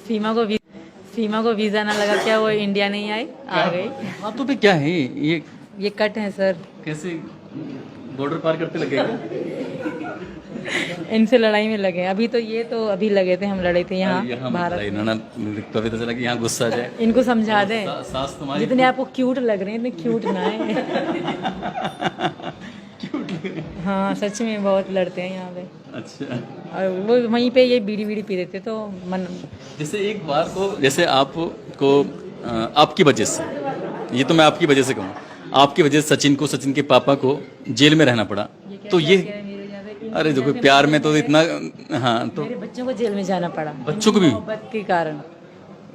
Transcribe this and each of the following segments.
सीमा को वी, सीमा को वीज़ा ना लगा, क्या वो इंडिया नहीं आई, आ गई। हाथों पे क्या है ये कट है सर, कैसे बॉर्डर पार करते लगेगा? इनसे लड़ाई में लगे अभी तो, ये तो अभी लगे थे, हम लड़े थे यहाँ यहाँ भारत। इन्होंने कभी तो चला कि यहाँ गुस्सा आ जाए। इनको समझा दें, सास तुम्हारी जितने आपको क्यूट लग रहे हैं इतने क्यूट ना है। हाँ सच में बहुत लड़ते हैं यहाँ पे। अच्छा, और वो वहीं पे ये बीड़ी बीड़ी पी देते तो मन। जैसे एक बार को, जैसे आपको आपकी वजह से, ये तो मैं आपकी वजह से कहूँ, आपकी वजह से सचिन को, सचिन के पापा को जेल में रहना पड़ा, तो ये अरे देखो प्यार में तो इतना, हाँ तो मेरे बच्चों को जेल में जाना पड़ा, बच्चों को भी मोहब्बत के कारण।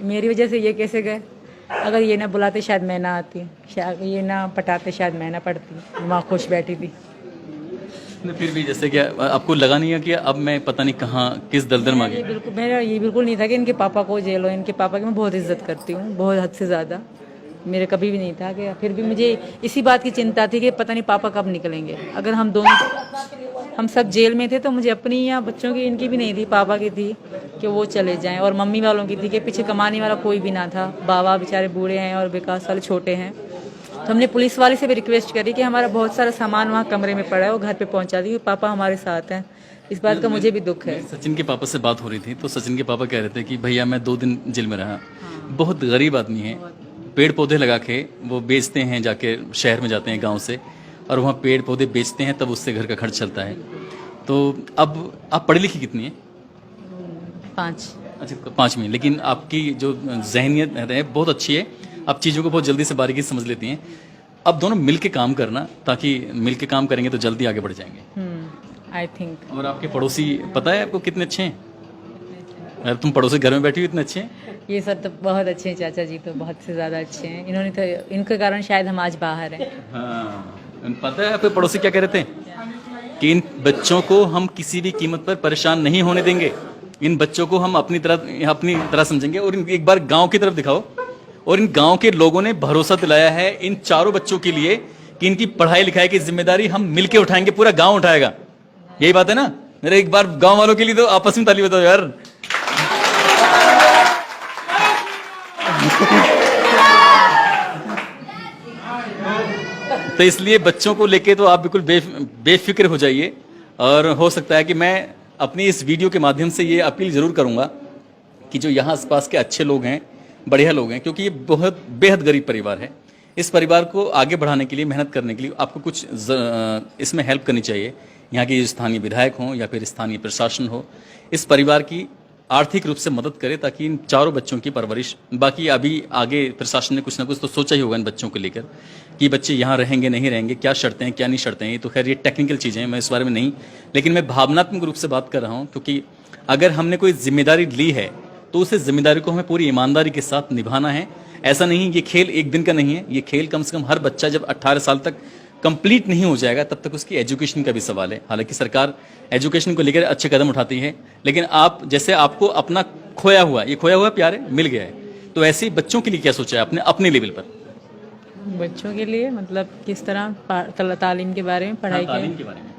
मेरी वजह से ये कैसे गए? अगर ये ना बुलाते शायद मैं ना आती, शायद ये ना पटाते शायद मैं ना पढ़ती, माँ खुश बैठी थी। फिर भी जैसे क्या आपको लगा नहीं है कि अब मैं पता नहीं कहाँ किस दलदल में आ ये गया? बिल्कुल, मेरा ये बिल्कुल नहीं था कि इनके पापा को जेल हो। इनके पापा की मैं बहुत इज्जत करती हूँ, बहुत हद से ज़्यादा। मेरे कभी भी नहीं था कि, फिर भी मुझे इसी बात की चिंता थी कि पता नहीं पापा कब निकलेंगे। अगर हम दोनों, हम सब जेल में थे तो मुझे अपनी या बच्चों की, इनकी भी नहीं थी, पापा की थी कि वो चले जाएं, और मम्मी वालों की थी कि पीछे कमाने वाला कोई भी ना था। बाबा बेचारे बूढ़े हैं और विकास वाले छोटे हैं। तो हमने पुलिस वाले से भी रिक्वेस्ट करी कि हमारा बहुत सारा सामान वहाँ कमरे में पड़ा है, वो घर पे पहुँचा दी, पापा हमारे साथ हैं। इस बात का मुझे भी दुख है। सचिन के पापा से बात हो रही थी तो सचिन के पापा कह रहे थे कि भैया मैं 2 दिन जेल में रहा, बहुत गरीब आदमी है, पेड़ पौधे लगा के वो बेचते हैं, जाके शहर में जाते हैं गांव से, और वहाँ पेड़ पौधे बेचते हैं, तब उससे घर का खर्च चलता है। तो अब आप पढ़ी लिखी कितनी है? 5। अच्छा 5 में, लेकिन आपकी जो जहनियत है बहुत अच्छी है, आप चीज़ों को बहुत जल्दी से बारीकी से समझ लेती हैं। अब दोनों मिल के काम करना, ताकि मिल के काम करेंगे तो जल्दी आगे बढ़ जाएंगे। I think. और आपके पड़ोसी पता है आपको कितने अच्छे हैं? अरे तुम पड़ोसी घर में बैठी हुई इतने अच्छे हैं। ये सब तो बहुत अच्छे हैं, चाचा जी तो बहुत से ज़्यादा अच्छे हैं। इन्होंने तो, इनके कारण शायद हम आज बाहर हैं। हाँ, पता है आपके पड़ोसी क्या कह रहे थे कि इन बच्चों को हम किसी भी कीमत पर परेशान नहीं होने देंगे, इन बच्चों को हम अपनी तरह समझेंगे। और एक बार गांव की तरफ दिखाओ, और इन गांव के लोगों ने भरोसा दिलाया है इन चारों बच्चों के लिए कि इनकी पढ़ाई लिखाई की जिम्मेदारी हम मिलके उठाएंगे, पूरा गांव उठाएगा। यही बात है ना? मेरे एक बार गांव वालों के लिए तो आपस में ताली बताओ यार। तो इसलिए बच्चों को लेके तो आप बिल्कुल बेफिक्र हो जाइए। और हो सकता है कि मैं अपनी इस वीडियो के माध्यम से ये अपील जरूर करूंगा कि जो यहाँ आसपास के अच्छे लोग हैं, बढ़िया लोग हैं, क्योंकि ये बहुत बेहद गरीब परिवार है, इस परिवार को आगे बढ़ाने के लिए, मेहनत करने के लिए आपको कुछ इसमें हेल्प करनी चाहिए। यहाँ के स्थानीय विधायक हों या फिर स्थानीय प्रशासन हो, इस परिवार की आर्थिक रूप से मदद करे ताकि इन चारों बच्चों की परवरिश, बाकी अभी आगे प्रशासन ने कुछ ना कुछ तो सोचा ही होगा इन बच्चों को लेकर कि बच्चे यहाँ रहेंगे नहीं रहेंगे, क्या शर्तें हैं क्या नहीं शर्तें हैं। ये तो खैर ये टेक्निकल चीज़ें हैं, मैं इस बारे में नहीं, लेकिन मैं भावनात्मक रूप से बात कर रहा हूँ। क्योंकि अगर हमने कोई जिम्मेदारी ली है तो उस जिम्मेदारी को हमें पूरी ईमानदारी के साथ निभाना है। ऐसा नहीं, ये खेल एक दिन का नहीं है, ये खेल कम से कम हर बच्चा जब 18 साल तक कंप्लीट नहीं हो जाएगा तब तक उसकी एजुकेशन का भी सवाल है। हालांकि सरकार एजुकेशन को लेकर अच्छे कदम उठाती है, लेकिन आप जैसे आपको अपना खोया हुआ प्यार है मिल गया है, तो ऐसे बच्चों के लिए क्या सोचा है आपने अपने लेवल पर? बच्चों के लिए मतलब किस तरह तालीम के बारे में, पढ़ाई के बारे में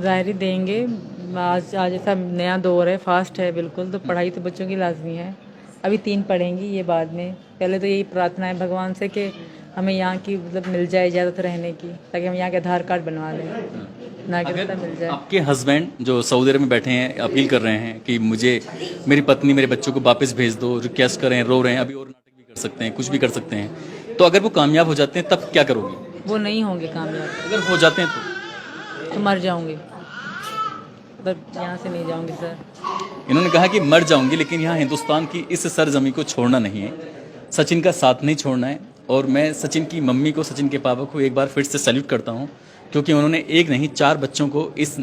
ज़ाहिर देंगे। आज ऐसा नया दौर है, फास्ट है बिल्कुल, तो पढ़ाई तो बच्चों की लाजमी है। अभी 3 पढ़ेंगी ये बाद में। पहले तो यही प्रार्थना है भगवान से कि हमें यहाँ की मतलब मिल जाए इजाज़त रहने की, ताकि हम यहाँ के आधार कार्ड बनवा लें, नागरिकता मिल जाए। आपके हस्बैंड जो सऊदी अरब में बैठे हैं अपील कर रहे हैं कि मुझे मेरी पत्नी मेरे बच्चों को वापस भेज दो, रिक्वेस्ट कर रहे हैं, रो रहे हैं, अभी और नाटक भी कर सकते हैं, कुछ भी कर सकते हैं, तो अगर वो कामयाब हो जाते हैं तब क्या करोगी? वो नहीं होंगे कामयाब। अगर हो जाते हैं तो मर जाऊंगी, पर यहाँ से नहीं जाऊंगी सर। इन्होंने कहा कि मर जाऊंगी, लेकिन यहाँ हिंदुस्तान की इस सरजमी को छोड़ना नहीं है, सचिन का साथ नहीं छोड़ना है। और मैं सचिन की मम्मी को, सचिन के पापा को एक बार फिर से सैल्यूट करता हूँ, क्योंकि उन्होंने एक नहीं 4 बच्चों को इस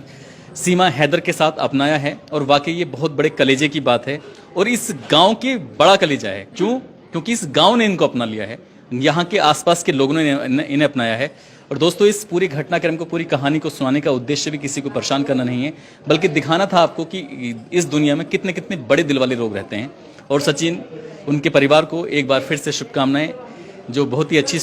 सीमा हैदर के साथ अपनाया है। और वाकई ये बहुत बड़े कलेजे की बात है, और इस गांव के बड़ा कलेजा है। क्यों? क्योंकि इस गांव ने इनको अपना लिया है, यहाँ के आसपास के लोगों ने इन्हें अपनाया है। और दोस्तों, इस पूरी घटनाक्रम को, पूरी कहानी को सुनाने का उद्देश्य भी किसी को परेशान करना नहीं है, बल्कि दिखाना था आपको कि इस दुनिया में कितने कितने बड़े दिल वाले लोग रहते हैं। और सचिन, उनके परिवार को एक बार फिर से शुभकामनाएं, जो बहुत ही अच्छी